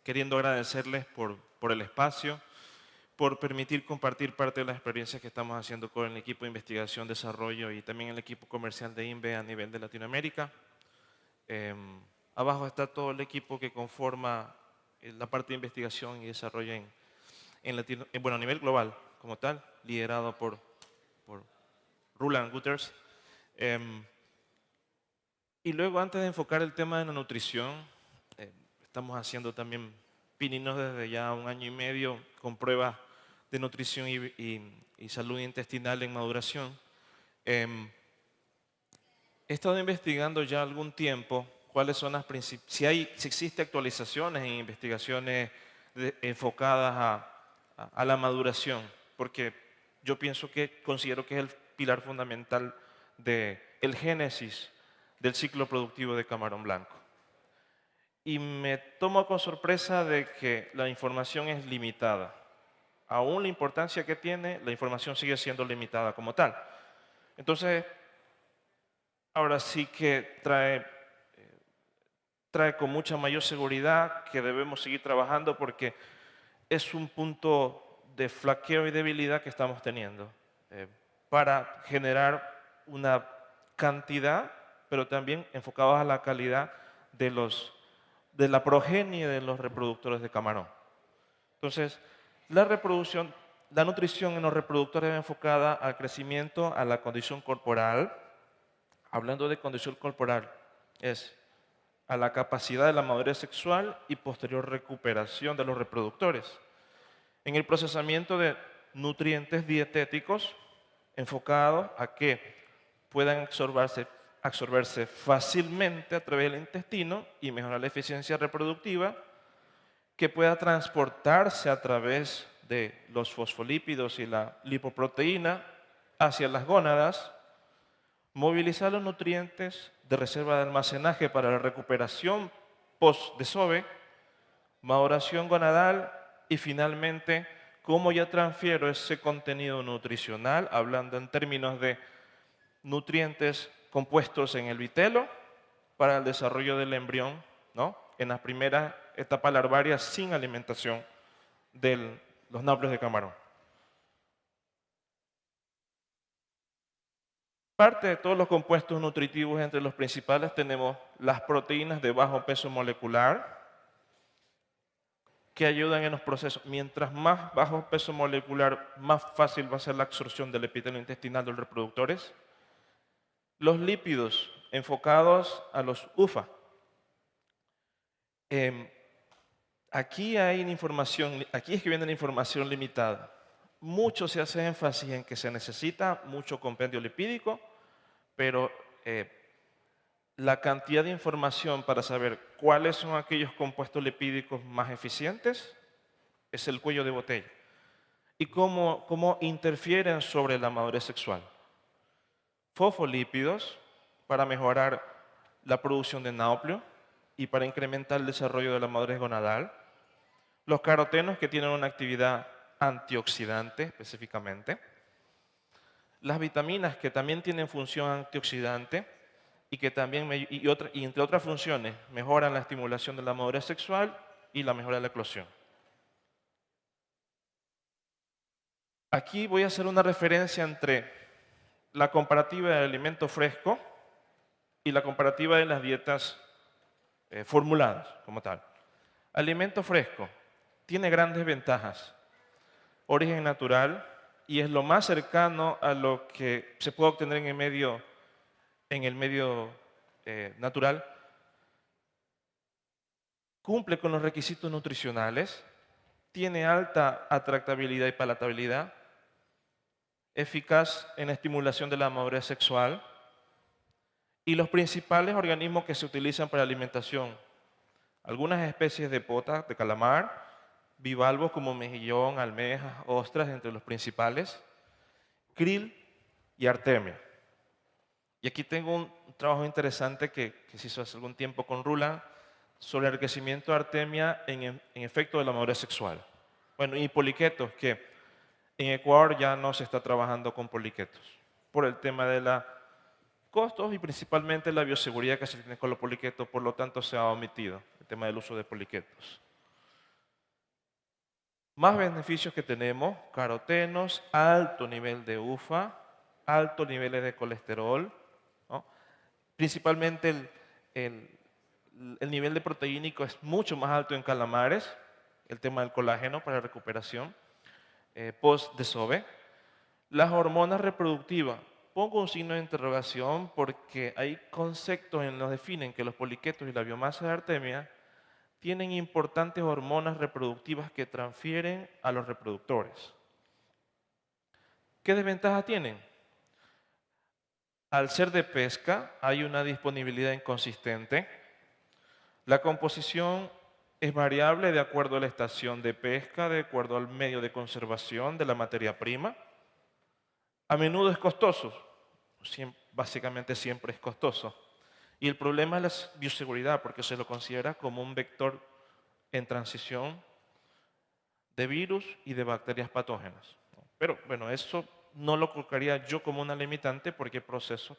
queriendo agradecerles por el espacio, por permitir compartir parte de las experiencias que estamos haciendo con el equipo de investigación, desarrollo y también el equipo comercial de INVE a nivel de Latinoamérica. Abajo está todo el equipo que conforma la parte de investigación y desarrollo bueno, a nivel global como tal, liderado por Roland Gutters. Y luego, antes de enfocar el tema de la nutrición, estamos haciendo también pininos desde ya 1 año y medio con pruebas de nutrición y salud intestinal en maduración. He estado investigando ya algún tiempo cuáles son las si existe actualizaciones en investigaciones enfocadas a la maduración, porque yo considero que es el pilar fundamental del génesis del ciclo productivo de camarón blanco. Y me tomo con sorpresa de que la información es limitada. Aún la importancia que tiene, la información sigue siendo limitada como tal. Entonces, ahora sí que trae con mucha mayor seguridad que debemos seguir trabajando porque es un punto de flaqueo y debilidad que estamos teniendo para generar una cantidad, pero también enfocados a la calidad de la progenie de los reproductores de camarón. Entonces, la nutrición en los reproductores es enfocada al crecimiento, a la condición corporal. Hablando de condición corporal, es a la capacidad de la madurez sexual y posterior recuperación de los reproductores. En el procesamiento de nutrientes dietéticos enfocados a que puedan absorberse fácilmente a través del intestino y mejorar la eficiencia reproductiva, que pueda transportarse a través de los fosfolípidos y la lipoproteína hacia las gónadas, movilizar los nutrientes de reserva de almacenaje para la recuperación post-desove, maduración gonadal y finalmente cómo ya transfiero ese contenido nutricional, hablando en términos de nutrientes compuestos en el vitelo para el desarrollo del embrión, ¿no? En las primeras etapas larvarias sin alimentación de los náuplios de camarón. Parte de todos los compuestos nutritivos, entre los principales tenemos las proteínas de bajo peso molecular, que ayudan en los procesos. Mientras más bajo peso molecular, más fácil va a ser la absorción del epitelio intestinal de los reproductores. Los lípidos enfocados a los UFA. Aquí es que viene la información limitada. Mucho se hace énfasis en que se necesita mucho compendio lipídico, pero la cantidad de información para saber cuáles son aquellos compuestos lipídicos más eficientes es el cuello de botella. Y cómo interfieren sobre la madurez sexual. Fosfolípidos para mejorar la producción de náupleo y para incrementar el desarrollo de la madurez gonadal. Los carotenos, que tienen una actividad antioxidante específicamente. Las vitaminas, que también tienen función antioxidante y que también, y entre otras funciones, mejoran la estimulación de la madurez sexual y la mejora de la eclosión. Aquí voy a hacer una referencia entre la comparativa del alimento fresco y la comparativa de las dietas formuladas como tal. Alimento fresco tiene grandes ventajas. Origen natural y es lo más cercano a lo que se puede obtener en el medio natural. Cumple con los requisitos nutricionales, tiene alta atractabilidad y palatabilidad, eficaz en la estimulación de la madurez sexual y los principales organismos que se utilizan para alimentación. Algunas especies de potas de calamar, bivalvos como mejillón, almejas, ostras, entre los principales, krill y artemia. Y aquí tengo un trabajo interesante que se hizo hace algún tiempo con Roland sobre el enriquecimiento de artemia en efecto de la madurez sexual. Bueno, y poliquetos, que en Ecuador ya no se está trabajando con poliquetos por el tema de los costos y principalmente la bioseguridad que se tiene con los poliquetos, por lo tanto se ha omitido el tema del uso de poliquetos. Más beneficios que tenemos: carotenos, alto nivel de UFA, altos niveles de colesterol, ¿no? Principalmente el- el nivel de proteínico es mucho más alto en calamares, el tema del colágeno para recuperación post-desove. Las hormonas reproductivas, pongo un signo de interrogación porque hay conceptos en los que definen que los poliquetos y la biomasa de artemia tienen importantes hormonas reproductivas que transfieren a los reproductores. ¿Qué desventajas tienen? Al ser de pesca, hay una disponibilidad inconsistente. La composición es variable de acuerdo a la estación de pesca, de acuerdo al medio de conservación de la materia prima. A menudo es costoso, básicamente siempre es costoso. Y el problema es la bioseguridad, porque se lo considera como un vector en transición de virus y de bacterias patógenas. Pero bueno, eso no lo colocaría yo como una limitante porque hay procesos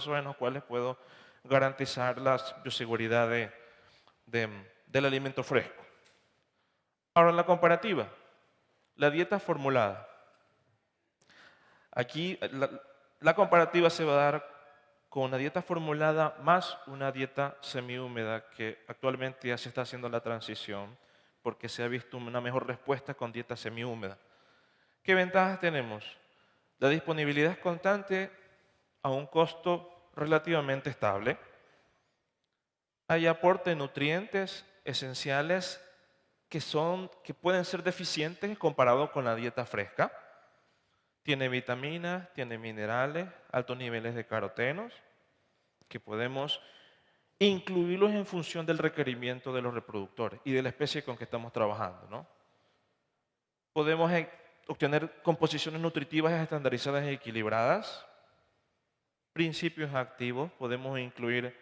en los cuales puedo garantizar la bioseguridad del alimento fresco. Ahora, en la comparativa, la dieta formulada. Aquí la comparativa se va a dar con una dieta formulada más una dieta semihúmeda, que actualmente ya se está haciendo la transición porque se ha visto una mejor respuesta con dieta semihúmeda. ¿Qué ventajas tenemos? La disponibilidad es constante a un costo relativamente estable. Hay aporte de nutrientes esenciales que pueden ser deficientes comparado con la dieta fresca. Tiene vitaminas, tiene minerales, altos niveles de carotenos, que podemos incluirlos en función del requerimiento de los reproductores y de la especie con que estamos trabajando, ¿no? Podemos obtener composiciones nutritivas estandarizadas y equilibradas. Principios activos, podemos incluir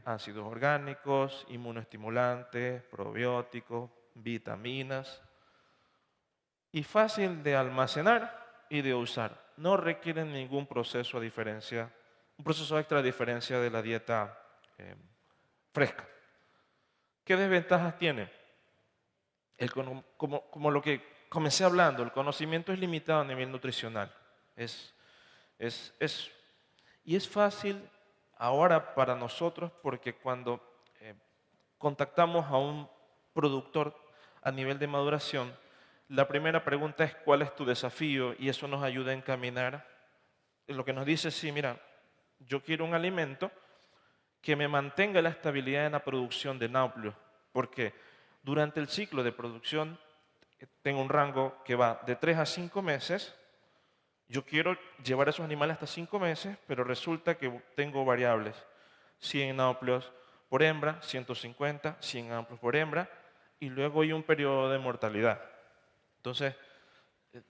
ácidos orgánicos, inmunoestimulantes, probióticos, vitaminas. Y fácil de almacenar y de usar. No requieren ningún proceso a diferencia, un proceso extra a diferencia de la dieta fresca. ¿Qué desventajas tiene? Como lo que comencé hablando, el conocimiento es limitado a nivel nutricional. Es, es, es, y es fácil ahora para nosotros porque cuando contactamos a un productor a nivel de maduración, la primera pregunta es ¿cuál es tu desafío? Y eso nos ayuda a encaminar en lo que nos dice, sí, mira, yo quiero un alimento que me mantenga la estabilidad en la producción de náuplios, porque durante el ciclo de producción tengo un rango que va de 3 a 5 meses. Yo quiero llevar a esos animales hasta 5 meses, pero resulta que tengo variables. 100 náuplios por hembra, 150, 100 náuplios por hembra, y luego hay un periodo de mortalidad. Entonces,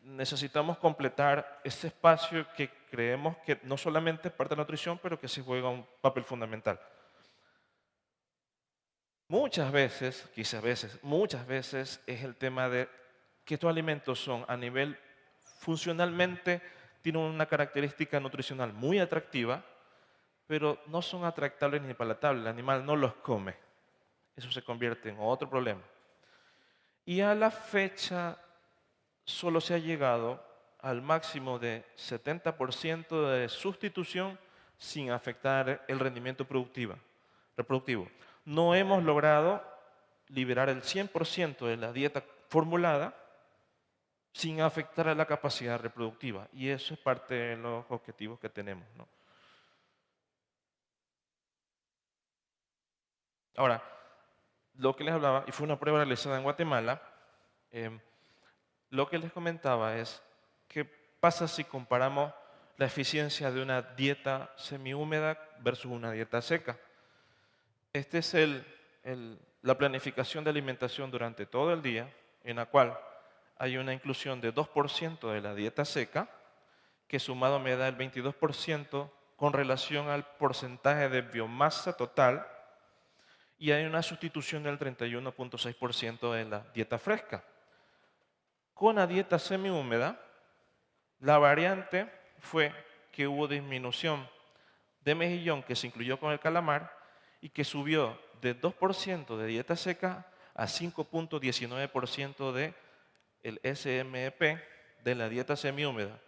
necesitamos completar ese espacio que creemos que no solamente es parte de la nutrición, pero que sí juega un papel fundamental. Muchas veces, quizás muchas veces es el tema de que estos alimentos son a nivel funcionalmente, tienen una característica nutricional muy atractiva, pero no son atractables ni palatables, el animal no los come. Eso se convierte en otro problema. Y a la fecha solo se ha llegado al máximo de 70% de sustitución sin afectar el rendimiento reproductivo. No hemos logrado liberar el 100% de la dieta formulada sin afectar a la capacidad reproductiva. Y eso es parte de los objetivos que tenemos, ¿no? Ahora, lo que les hablaba, y fue una prueba realizada en Guatemala, em, lo que les comentaba es qué pasa si comparamos la eficiencia de una dieta semihúmeda versus una dieta seca. Esta es la planificación de alimentación durante todo el día, en la cual hay una inclusión de 2% de la dieta seca, que sumado me da el 22% con relación al porcentaje de biomasa total, y hay una sustitución del 31,6% de la dieta fresca. Con la dieta semihúmeda, la variante fue que hubo disminución de mejillón que se incluyó con el calamar y que subió de 2% de dieta seca a 5,19% de el SMEP de la dieta semihúmeda,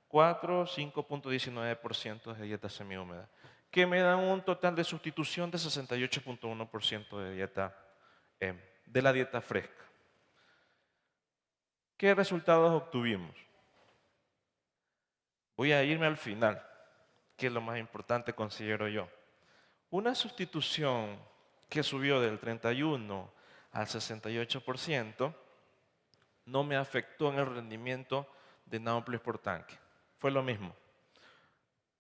4, 5.19% de dieta semihúmeda, que me dan un total de sustitución de 68.1% de la dieta fresca. ¿Qué resultados obtuvimos? Voy a irme al final, que es lo más importante, considero yo. Una sustitución que subió del 31 al 68% no me afectó en el rendimiento de náuplios por tanque. Fue lo mismo.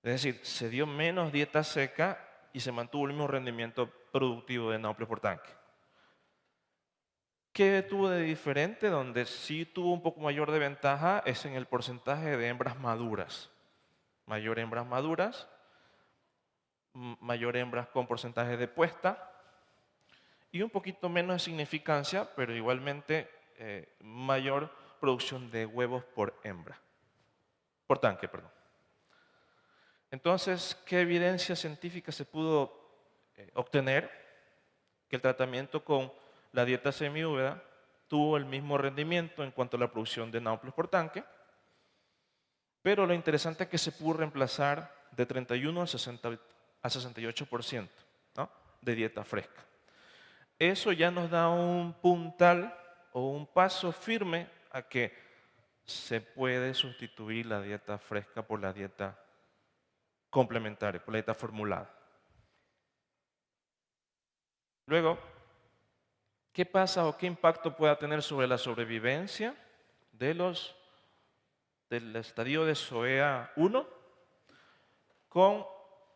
Es decir, se dio menos dieta seca y se mantuvo el mismo rendimiento productivo de náuplios por tanque. ¿Qué tuvo de diferente? Donde sí tuvo un poco mayor de ventaja es en el porcentaje de hembras maduras. Mayor hembras maduras, mayor hembras con porcentaje de puesta y un poquito menos de significancia, pero igualmente mayor producción de huevos por hembra, por tanque, perdón. Entonces, ¿qué evidencia científica se pudo obtener? Que el tratamiento con la dieta semihúmeda tuvo el mismo rendimiento en cuanto a la producción de náuplios por tanque, pero lo interesante es que se pudo reemplazar de 31 al 68%, ¿no?, de dieta fresca. Eso ya nos da un puntal o un paso firme a que se puede sustituir la dieta fresca por la dieta complementaria, por la dieta formulada. Luego, ¿qué pasa o qué impacto puede tener sobre la sobrevivencia del estadio de SOEA 1 con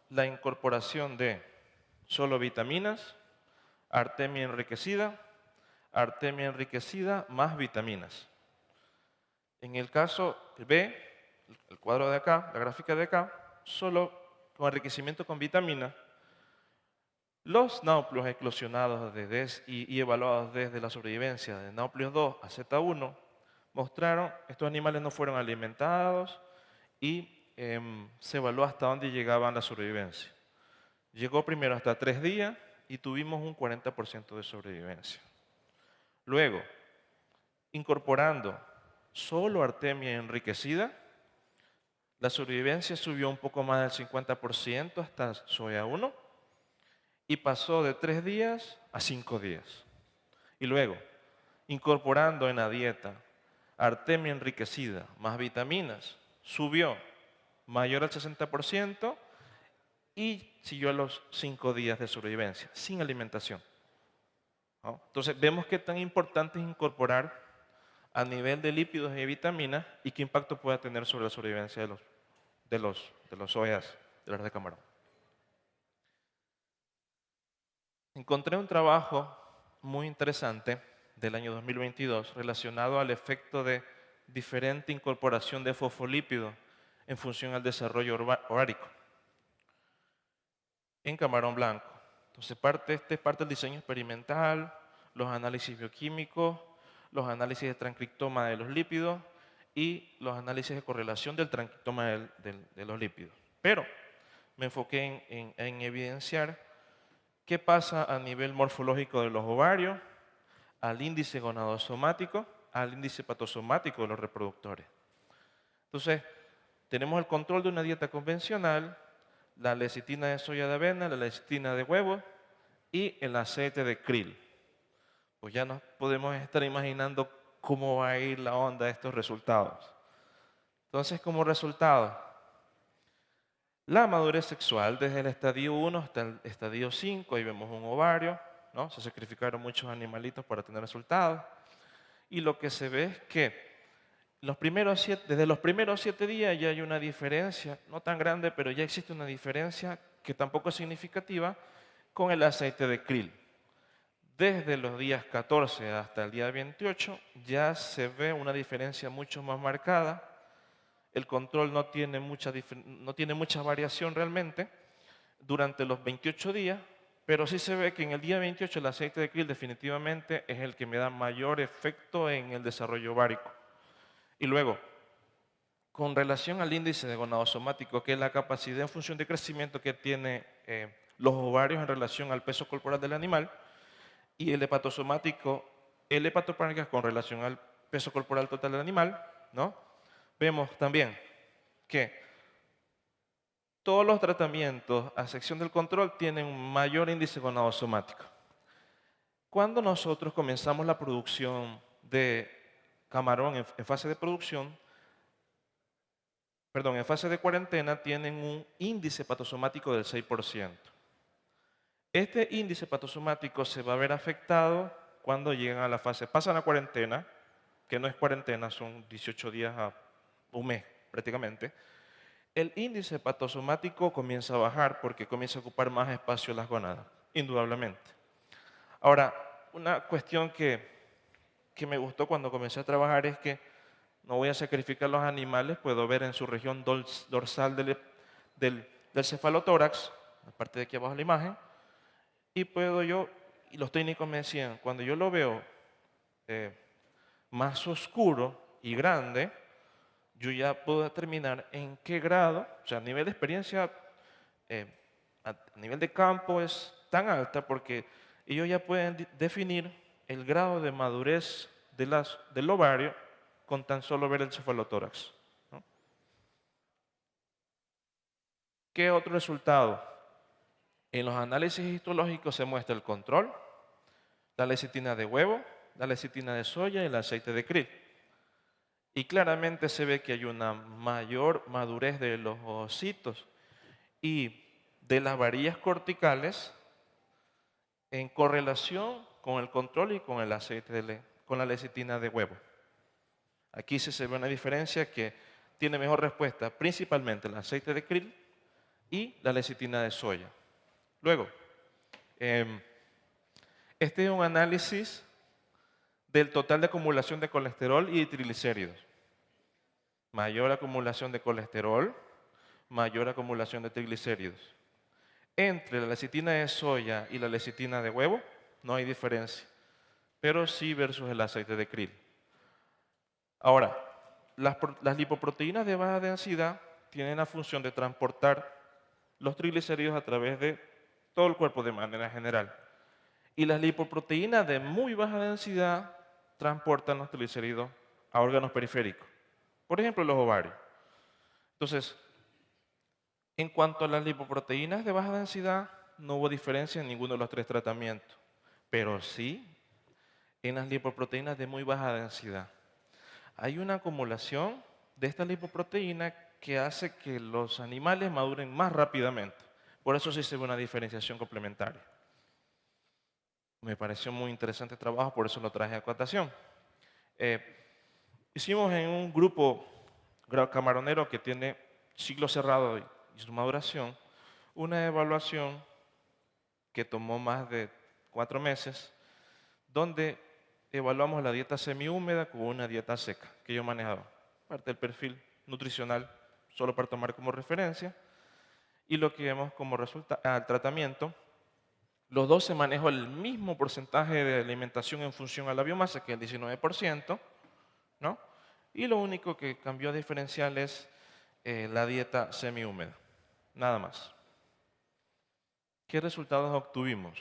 la incorporación de solo vitaminas, artemia enriquecida más vitaminas? En el caso B, el cuadro de acá, la gráfica de acá, solo con enriquecimiento con vitaminas, los náuplios eclosionados y evaluados desde la sobrevivencia de náuplios 2 a Z1 mostraron que estos animales no fueron alimentados y se evaluó hasta dónde llegaban la sobrevivencia. Llegó primero hasta 3 días y tuvimos un 40% de sobrevivencia. Luego, incorporando solo artemia enriquecida, la sobrevivencia subió un poco más del 50% hasta SOEA 1 y pasó de 3 días a 5 días. Y luego, incorporando en la dieta artemia enriquecida más vitaminas, subió mayor al 60% y siguió a los 5 días de sobrevivencia, sin alimentación, ¿no? Entonces, vemos qué tan importante es incorporar a nivel de lípidos y vitaminas y qué impacto puede tener sobre la sobrevivencia de los OEAs, de las de camarón. Encontré un trabajo muy interesante del año 2022 relacionado al efecto de diferente incorporación de fosfolípidos en función al desarrollo ovárico en camarón blanco. Entonces, este es parte del diseño experimental, los análisis bioquímicos, los análisis de transcriptoma de los lípidos y los análisis de correlación del transcriptoma de los lípidos. Pero me enfoqué en evidenciar qué pasa a nivel morfológico de los ovarios, al índice gonadosomático, al índice patosomático de los reproductores. Entonces, tenemos el control de una dieta convencional, la lecitina de soya de avena, la lecitina de huevo y el aceite de krill. Pues ya nos podemos estar imaginando cómo va a ir la onda de estos resultados. Entonces, como resultado, la madurez sexual desde el estadio 1 hasta el estadio 5, ahí vemos un ovario, ¿no? Se sacrificaron muchos animalitos para tener resultados. Y lo que se ve es que desde los primeros 7 días ya hay una diferencia, no tan grande, pero ya existe una diferencia que tampoco es significativa con el aceite de krill. Desde los días 14 hasta el día 28 ya se ve una diferencia mucho más marcada. El control no tiene mucha variación realmente durante los 28 días, pero sí se ve que en el día 28 el aceite de krill definitivamente es el que me da mayor efecto en el desarrollo ovárico. Y luego, con relación al índice de gonadosomático, que es la capacidad en función de crecimiento que tiene los ovarios en relación al peso corporal del animal, y el hepatosomático, el hepatopáncreas con relación peso corporal total del animal, ¿no? Vemos también que todos los tratamientos, a excepción del control, tienen un mayor índice de ganado somático. Cuando nosotros comenzamos la producción de camarón en fase de producción, perdón, en fase de cuarentena, tienen un índice patosomático del 6%. Este índice patosomático se va a ver afectado cuando llegan a la fase, pasan la cuarentena, que no es cuarentena, son 18 días a un mes prácticamente. El índice patosomático comienza a bajar porque comienza a ocupar más espacio las gonadas, indudablemente. Ahora, una cuestión que me gustó cuando comencé a trabajar es que no voy a sacrificar los animales, puedo ver en su región dorsal del cefalotórax, la parte de aquí abajo de la imagen, y puedo yo, y los técnicos me decían, cuando yo lo veo eh, más oscuro y grande, yo ya puedo determinar en qué grado, o sea, a nivel de experiencia, eh, a nivel de campo es tan alta porque ellos ya pueden definir el grado de madurez del ovario con tan solo ver el cefalotórax, ¿no? ¿Qué otro resultado? En los análisis histológicos se muestra el control, la lecitina de huevo, la lecitina de soya y el aceite de krill. Y claramente se ve que hay una mayor madurez de los ovocitos y de las varillas corticales en correlación con el control y con el aceite con la lecitina de huevo. Aquí sí se ve una diferencia que tiene mejor respuesta, principalmente el aceite de krill y la lecitina de soya. Luego, este es un análisis del total de acumulación de colesterol y de triglicéridos. Mayor acumulación de colesterol, mayor acumulación de triglicéridos. Entre la lecitina de soya y la lecitina de huevo no hay diferencia, pero sí versus el aceite de krill. Ahora, las lipoproteínas de baja densidad tienen la función de transportar los triglicéridos a través de todo el cuerpo de manera general. Y las lipoproteínas de muy baja densidad transportan los triglicéridos a órganos periféricos, por ejemplo, los ovarios. Entonces, en cuanto a las lipoproteínas de baja densidad, no hubo diferencia en ninguno de los tres tratamientos, pero sí en las lipoproteínas de muy baja densidad. Hay una acumulación de esta lipoproteína que hace que los animales maduren más rápidamente. Por eso sí se ve una diferenciación complementaria. Me pareció muy interesante el trabajo, por eso lo traje a cotación. Hicimos en un grupo camaronero que tiene ciclo cerrado y su maduración, una evaluación que tomó más de 4 meses, donde evaluamos la dieta semihúmeda con una dieta seca que yo manejaba, parte del perfil nutricional, solo para tomar como referencia, y lo que vemos como resultado al tratamiento. Los dos se manejó el mismo porcentaje de alimentación en función a la biomasa, que es el 19%, ¿no? Y lo único que cambió diferencial es la dieta semihúmeda, nada más. ¿Qué resultados obtuvimos?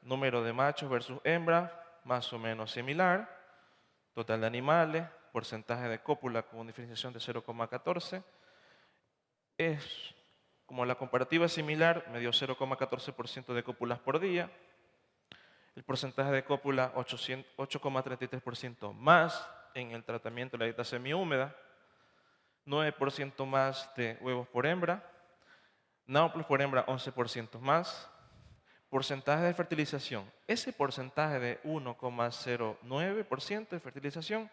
Número de machos versus hembras, más o menos similar. Total de animales, porcentaje de cópula con diferenciación de 0,14. Es como la comparativa es similar, me dio 0,14% de cópulas por día. El porcentaje de cópula 8,33% más en el tratamiento de la dieta semihúmeda, 9% más de huevos por hembra, náuplios por hembra 11% más. Porcentaje de fertilización, ese porcentaje de 1,09% de fertilización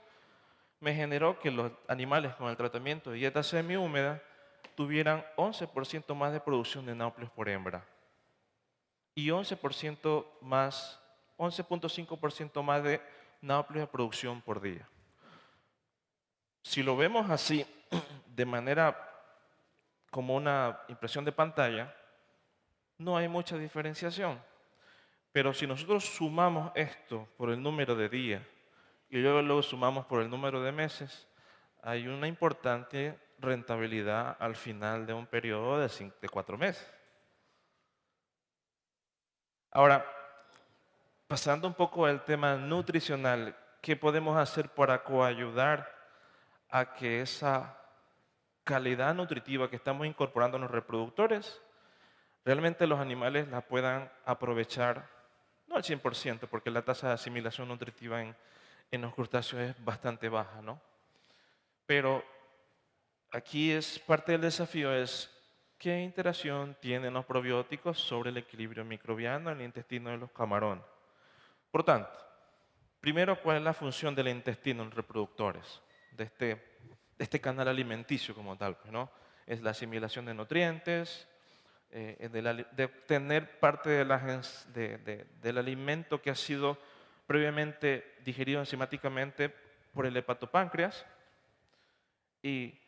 me generó que los animales con el tratamiento de dieta semihúmeda tuvieran 11% más de producción de náuplios por hembra y 11% más, 11,5% más de náuplios de producción por día. Si lo vemos así, de manera como una impresión de pantalla, no hay mucha diferenciación. Pero si nosotros sumamos esto por el número de días y luego lo sumamos por el número de meses, hay una importante rentabilidad al final de un periodo de 4 meses. Ahora, pasando un poco al tema nutricional, ¿qué podemos hacer para coayudar a que esa calidad nutritiva que estamos incorporando en los reproductores, realmente los animales la puedan aprovechar, no al 100%, porque la tasa de asimilación nutritiva en los crustáceos es bastante baja, ¿no? Pero aquí es parte del desafío es qué interacción tienen los probióticos sobre el equilibrio microbiano en el intestino de los camarones. Por tanto, primero, ¿cuál es la función del intestino en reproductores? De este canal alimenticio como tal, pues, ¿no? Es la asimilación de nutrientes, de obtener parte del alimento que ha sido previamente digerido enzimáticamente por el hepatopáncreas y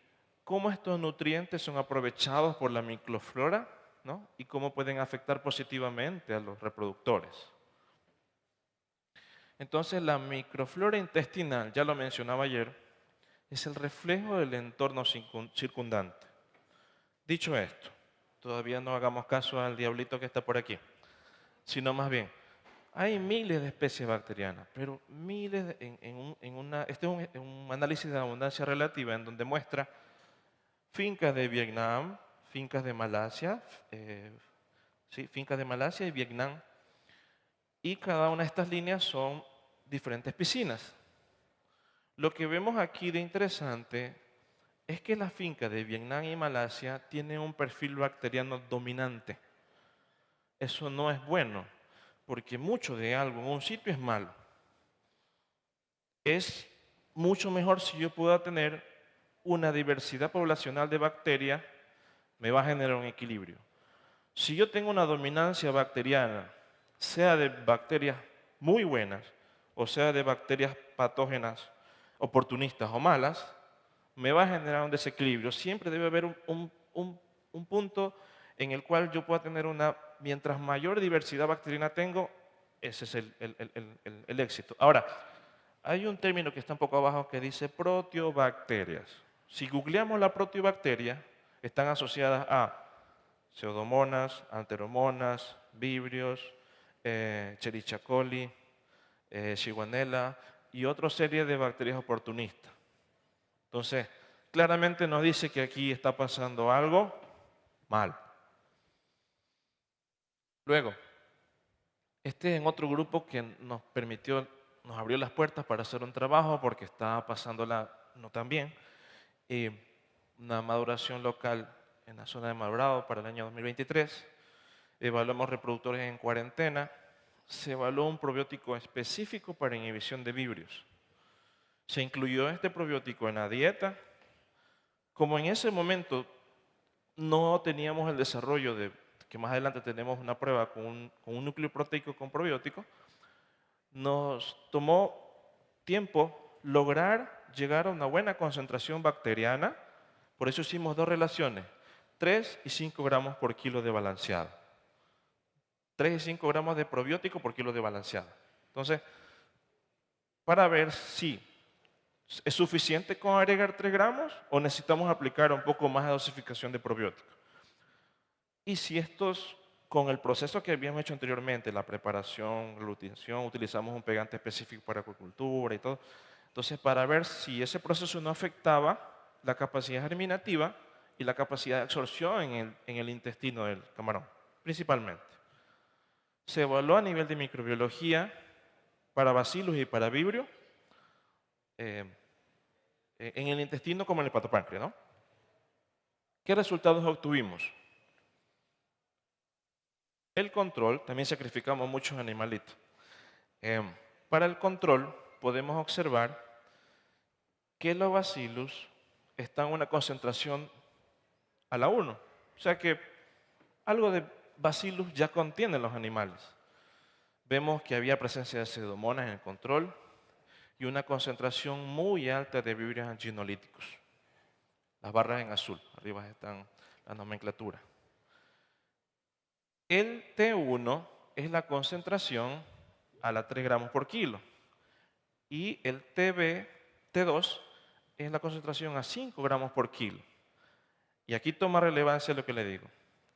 cómo estos nutrientes son aprovechados por la microflora, ¿no? Y cómo pueden afectar positivamente a los reproductores. Entonces, la microflora intestinal, ya lo mencionaba ayer, es el reflejo del entorno circundante. Dicho esto, todavía no hagamos caso al diablito que está por aquí, sino más bien, hay miles de especies bacterianas, pero este es un análisis de abundancia relativa en donde muestra fincas de Vietnam, fincas de Malasia, sí, fincas de Malasia y Vietnam, y cada una de estas líneas son diferentes piscinas. Lo que vemos aquí de interesante es que las fincas de Vietnam y Malasia tienen un perfil bacteriano dominante. Eso no es bueno, porque mucho de algo en un sitio es malo. Es mucho mejor si yo puedo tener una diversidad poblacional de bacterias, me va a generar un equilibrio. Si yo tengo una dominancia bacteriana, sea de bacterias muy buenas o sea de bacterias patógenas, oportunistas o malas, me va a generar un desequilibrio. Siempre debe haber un punto en el cual yo pueda tener mientras mayor diversidad bacteriana tengo, ese es el éxito. Ahora, hay un término que está un poco abajo que dice proteobacterias. Si googleamos la proteobacteria, están asociadas a pseudomonas, anteromonas, vibrios, Escherichia coli, Shigella y otra serie de bacterias oportunistas. Entonces, claramente nos dice que aquí está pasando algo mal. Luego, este es en otro grupo que nos abrió las puertas para hacer un trabajo porque estaba pasándola no tan bien. Una maduración local en la zona de Madurado para el año 2023. Evaluamos reproductores en cuarentena. Se evaluó un probiótico específico para inhibición de vibrios. Se incluyó este probiótico en la dieta. Como en ese momento no teníamos el desarrollo que más adelante tenemos una prueba con un núcleo proteico con probiótico, nos tomó tiempo lograr llegar a una buena concentración bacteriana. Por eso hicimos dos relaciones, 3 y 5 gramos por kilo de balanceado. 3 y 5 gramos de probiótico por kilo de balanceado. Entonces, para ver si es suficiente con agregar 3 gramos o necesitamos aplicar un poco más de dosificación de probiótico. Y si con el proceso que habíamos hecho anteriormente, la preparación, la utilización, utilizamos un pegante específico para acuicultura y todo. Entonces, para ver si ese proceso no afectaba la capacidad germinativa y la capacidad de absorción en el intestino del camarón, principalmente. Se evaluó a nivel de microbiología para bacillus y para vibrio, en el intestino como en el hepatopáncreas, ¿no? ¿Qué resultados obtuvimos? El control, también sacrificamos muchos animalitos. Para el control podemos observar que los bacillus están en una concentración a la 1. O sea que algo de bacillus ya contienen los animales. Vemos que había presencia de pseudomonas en el control y una concentración muy alta de vibrios anginolíticos. Las barras en azul, arriba están la nomenclatura. El T1 es la concentración a la 3 gramos por kilo y el T2 es la concentración a 5 gramos por kilo. Y aquí toma relevancia lo que le digo.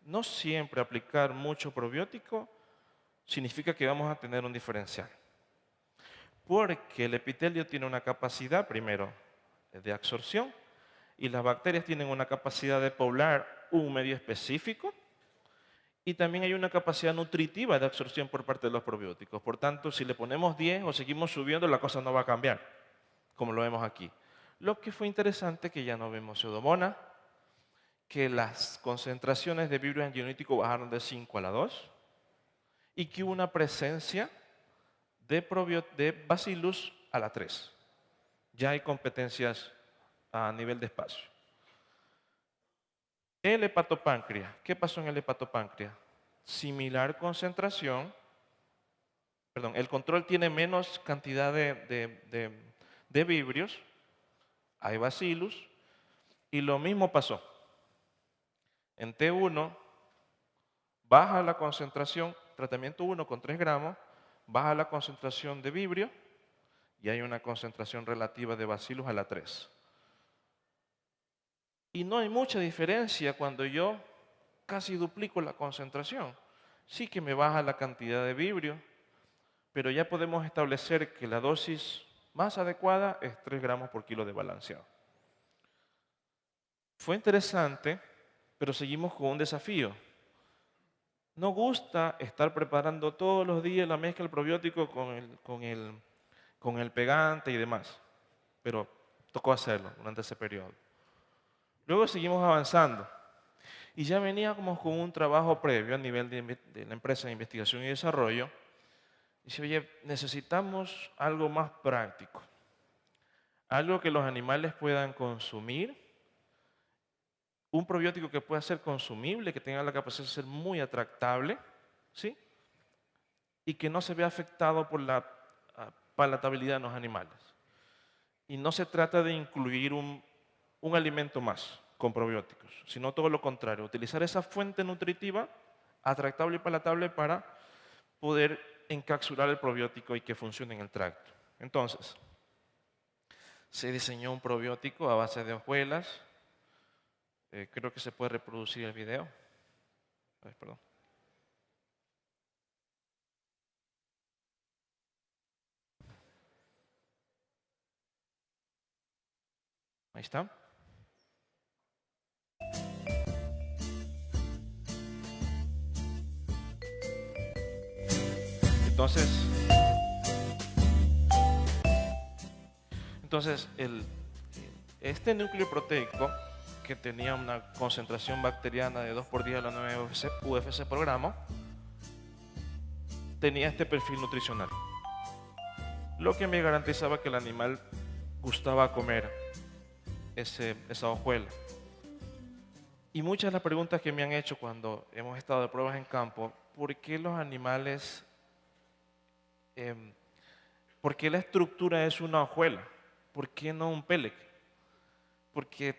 No siempre aplicar mucho probiótico significa que vamos a tener un diferencial. Porque el epitelio tiene una capacidad, primero, de absorción, y las bacterias tienen una capacidad de poblar un medio específico, y también hay una capacidad nutritiva de absorción por parte de los probióticos. Por tanto, si le ponemos 10 o seguimos subiendo, la cosa no va a cambiar, como lo vemos aquí. Lo que fue interesante que ya no vemos pseudomonas, que las concentraciones de Vibrio angiolítico bajaron de 5 a la 2 y que hubo una presencia de Bacillus a la 3. Ya hay competencias a nivel de espacio. El hepatopáncreas. ¿Qué pasó en el hepatopáncreas? Similar concentración. Perdón, el control tiene menos cantidad de vibrios. Hay bacillus. Y lo mismo pasó. En T1 baja la concentración, tratamiento 1 con 3 gramos, baja la concentración de vibrio y hay una concentración relativa de bacillus a la 3. Y no hay mucha diferencia cuando yo casi duplico la concentración. Sí que me baja la cantidad de vibrio, pero ya podemos establecer que la dosis más adecuada es 3 gramos por kilo de balanceado. Fue interesante, pero seguimos con un desafío. Nos gusta estar preparando todos los días la mezcla del probiótico con el pegante y demás, pero tocó hacerlo durante ese periodo. Luego seguimos avanzando y ya veníamos con un trabajo previo a nivel de la empresa de investigación y desarrollo. Y dice, oye, necesitamos algo más práctico, algo que los animales puedan consumir, un probiótico que pueda ser consumible, que tenga la capacidad de ser muy atractable, ¿sí? Y que no se vea afectado por la palatabilidad en los animales. Y no se trata de incluir un alimento más con probióticos, sino todo lo contrario, utilizar esa fuente nutritiva, atractable y palatable para poder encapsular el probiótico y que funcione en el tracto. Entonces, se diseñó un probiótico a base de hojuelas. Creo que se puede reproducir el video. Perdón. Ahí está. Entonces este núcleo proteico, que tenía una concentración bacteriana de 2 por 10 a la 9 UFC por gramo, tenía este perfil nutricional, lo que me garantizaba que el animal gustaba comer esa hojuela. Y muchas de las preguntas que me han hecho cuando hemos estado de pruebas en campo, ¿por qué los animales, por qué la estructura es una hojuela? ¿Por qué no un pellet? Porque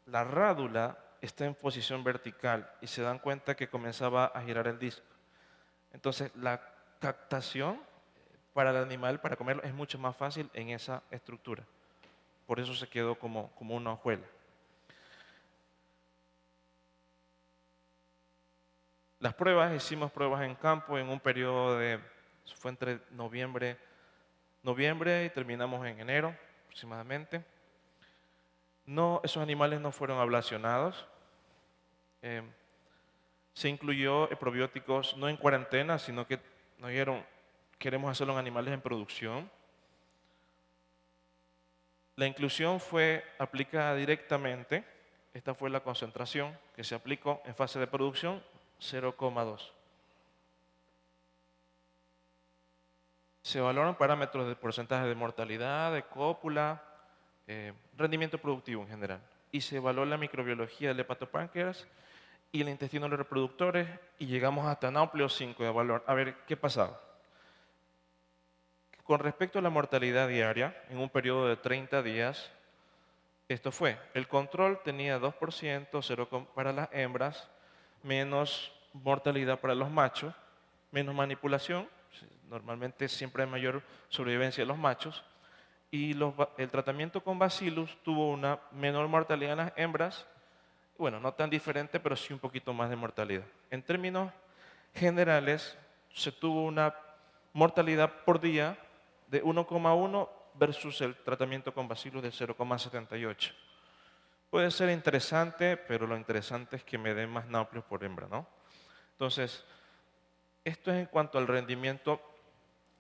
la rádula está en posición vertical y se dan cuenta que comenzaba a girar el disco. Entonces, la captación para el animal, para comerlo, es mucho más fácil en esa estructura. Por eso se quedó como una hojuela. Las pruebas, hicimos pruebas en campo en un periodo fue entre noviembre y terminamos en enero aproximadamente. No, esos animales no fueron ablacionados. Se incluyó probióticos no en cuarentena, sino que nos dijeron, queremos hacerlo en animales en producción. La inclusión fue aplicada directamente. Esta fue la concentración que se aplicó en fase de producción, 0,2. Se valoran parámetros de porcentaje de mortalidad, de cópula, rendimiento productivo en general. Y se evaluó la microbiología del hepatopáncreas y el intestino de los reproductores y llegamos hasta Nauplio 5 de valor. A ver, ¿qué pasaba? Con respecto a la mortalidad diaria, en un periodo de 30 días, esto fue, el control tenía 2%, 0 para las hembras, menos mortalidad para los machos, menos manipulación, normalmente siempre hay mayor sobrevivencia de los machos, y el tratamiento con Bacillus tuvo una menor mortalidad en las hembras, bueno, no tan diferente, pero sí un poquito más de mortalidad. En términos generales, se tuvo una mortalidad por día de 1,1 versus el tratamiento con Bacillus de 0,78. Puede ser interesante, pero lo interesante es que me den más náuplios por hembra, ¿no? Entonces, esto es en cuanto al rendimiento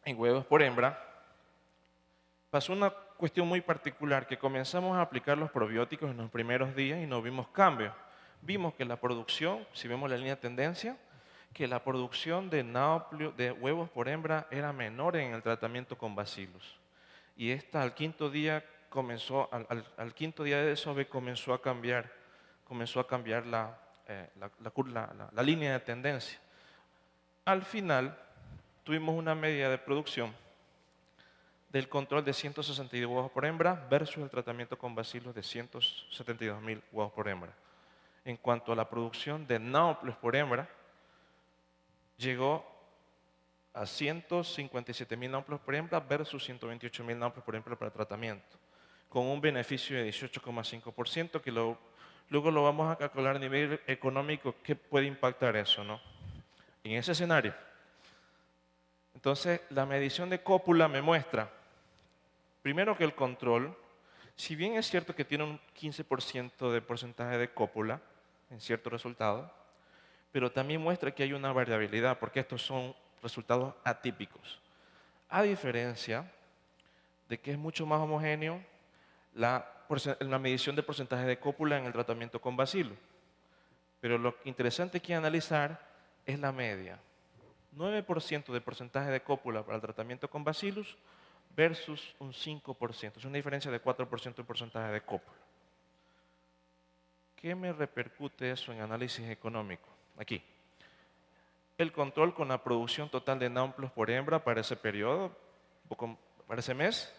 en huevos por hembra. Pasó una cuestión muy particular, que comenzamos a aplicar los probióticos en los primeros días y no vimos cambios. Vimos que la producción, si vemos la línea de tendencia, que la producción de huevos por hembra era menor en el tratamiento con Bacillus. Y esta al quinto día al quinto día de desove comenzó a cambiar la línea de tendencia. Al final tuvimos una media de producción del control de 162 huevos por hembra versus el tratamiento con Bacillus de 172.000 huevos por hembra. En cuanto a la producción de náuplios por hembra, llegó a 157.000 náuplios por hembra versus 128.000 náuplios por hembra para tratamiento, con un beneficio de 18,5%, que luego lo vamos a calcular a nivel económico, qué puede impactar eso, ¿no? En ese escenario. Entonces, la medición de cópula me muestra, primero, que el control, si bien es cierto que tiene un 15% de porcentaje de cópula en cierto resultado, pero también muestra que hay una variabilidad, porque estos son resultados atípicos. A diferencia de que es mucho más homogéneo la medición de porcentaje de cópula en el tratamiento con Bacillus. Pero lo interesante que analizar es la media. 9% de porcentaje de cópula para el tratamiento con Bacillus versus un 5%. Es una diferencia de 4% de porcentaje de cópula. ¿Qué me repercute eso en análisis económico? Aquí. El control con la producción total de náuplios por hembra para ese periodo, para ese mes.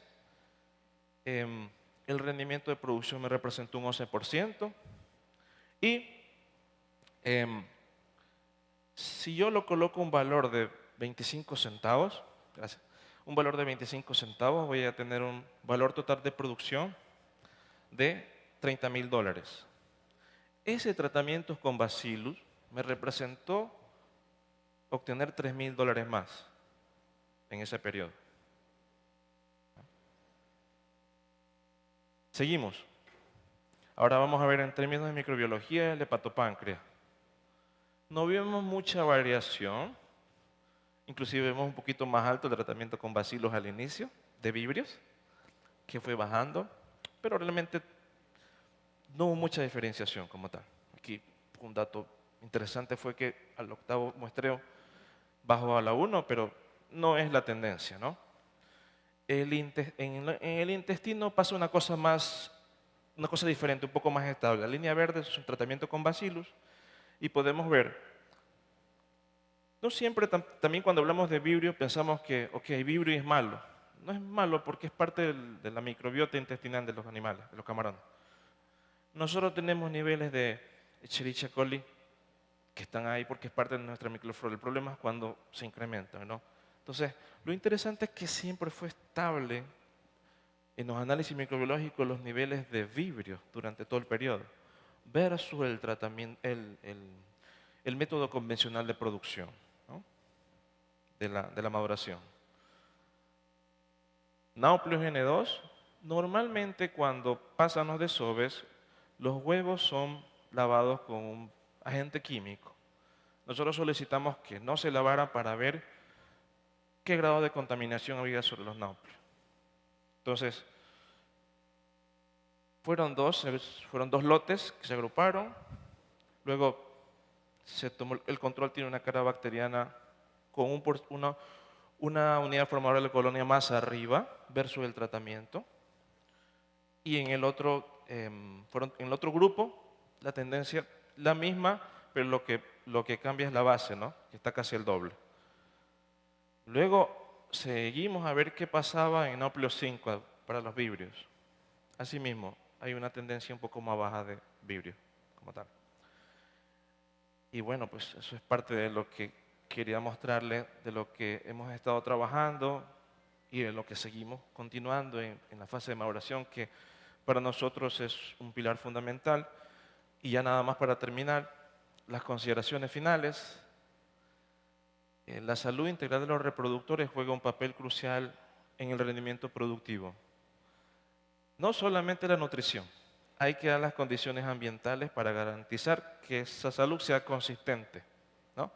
El rendimiento de producción me representó un 11%. Y si yo lo coloco un valor de 25 centavos, gracias, un valor de 25 centavos, voy a tener un valor total de producción de $30.000. Ese tratamiento con Bacillus me representó obtener $3.000 más en ese periodo. Seguimos. Ahora vamos a ver en términos de microbiología el hepatopáncreas. No vemos mucha variación, inclusive vemos un poquito más alto el tratamiento con Bacillus al inicio, de Vibrios, que fue bajando, pero realmente no hubo mucha diferenciación como tal. Aquí un dato interesante fue que al octavo muestreo bajó a la 1, pero no es la tendencia, ¿no? En el intestino pasa una cosa diferente, un poco más estable. La línea verde es un tratamiento con Bacillus y podemos ver, no siempre, también cuando hablamos de Vibrio pensamos que, ok, Vibrio es malo. No es malo porque es parte de la microbiota intestinal de los animales, de los camarones. Nosotros tenemos niveles de Escherichia coli que están ahí porque es parte de nuestra microflora. El problema es cuando se incrementan, ¿no? Entonces, lo interesante es que siempre fue estable en los análisis microbiológicos los niveles de Vibrio durante todo el periodo versus el tratamiento, el método convencional de producción, ¿no? de la maduración. Nauplius N2, normalmente cuando pasan los desoves, los huevos son lavados con un agente químico. Nosotros solicitamos que no se lavara para ver qué grado de contaminación había sobre los náuplios. Entonces, fueron dos lotes que se agruparon. Luego se tomó el control, tiene una carga bacteriana con una unidad formadora de colonia más arriba versus el tratamiento. Y en el otro grupo, la tendencia la misma, pero lo que cambia es la base, ¿no? Que está casi el doble. Luego seguimos a ver qué pasaba en Nauplius 5 para los Vibrios. Asimismo, hay una tendencia un poco más baja de Vibrio como tal. Y bueno, pues eso es parte de lo que quería mostrarle, de lo que hemos estado trabajando y de lo que seguimos continuando en la fase de maduración, que para nosotros es un pilar fundamental. Y ya nada más para terminar, las consideraciones finales. La salud integral de los reproductores juega un papel crucial en el rendimiento productivo. No solamente la nutrición, hay que dar las condiciones ambientales para garantizar que esa salud sea consistente, ¿no?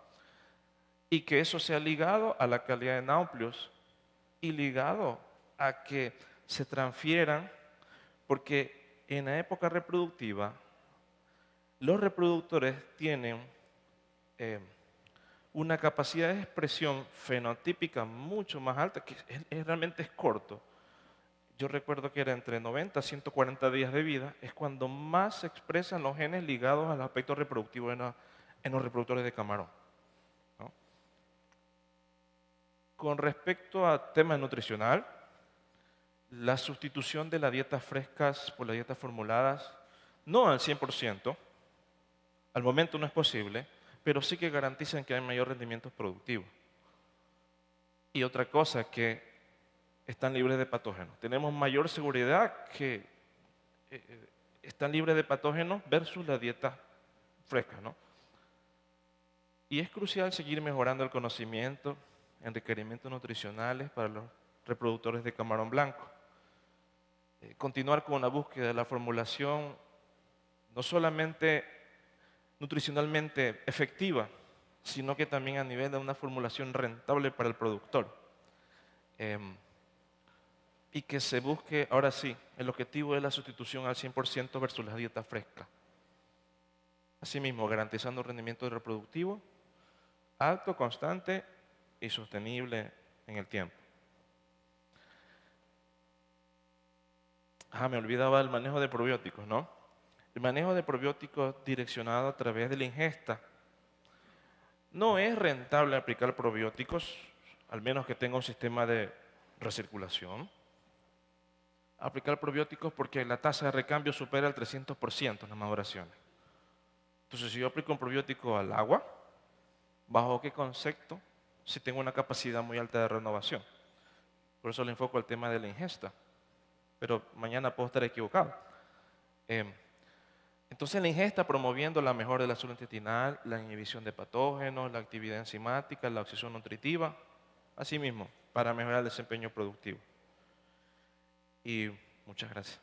Y que eso sea ligado a la calidad de náuplios y ligado a que se transfieran, porque en la época reproductiva los reproductores tienen una capacidad de expresión fenotípica mucho más alta, que realmente es corto. Yo recuerdo que era entre 90 a 140 días de vida, es cuando más se expresan los genes ligados al aspecto reproductivo en los reproductores de camarón, ¿no? Con respecto a tema nutricional, la sustitución de las dietas frescas por las dietas formuladas, no al 100%, al momento no es posible, pero sí que garantizan que hay mayor rendimiento productivo. Y otra cosa, que están libres de patógenos. Tenemos mayor seguridad que están libres de patógenos versus la dieta fresca, ¿no? Y es crucial seguir mejorando el conocimiento en requerimientos nutricionales para los reproductores de camarón blanco. Continuar con la búsqueda de la formulación no solamente nutricionalmente efectiva, sino que también a nivel de una formulación rentable para el productor. Y que se busque, ahora sí, el objetivo es la sustitución al 100% versus la dieta fresca. Asimismo, garantizando un rendimiento reproductivo alto, constante y sostenible en el tiempo. Me olvidaba el manejo de probióticos, ¿no? El manejo de probióticos direccionado a través de la ingesta. No es rentable aplicar probióticos, al menos que tenga un sistema de recirculación. Aplicar probióticos porque la tasa de recambio supera el 300% en las maduraciones. Entonces, si yo aplico un probiótico al agua, ¿bajo qué concepto? Si tengo una capacidad muy alta de renovación. Por eso le enfoco al tema de la ingesta. Pero mañana puedo estar equivocado. Entonces, la ingesta promoviendo la mejora de la salud intestinal, la inhibición de patógenos, la actividad enzimática, la oxidación nutritiva, asimismo, para mejorar el desempeño productivo. Y muchas gracias.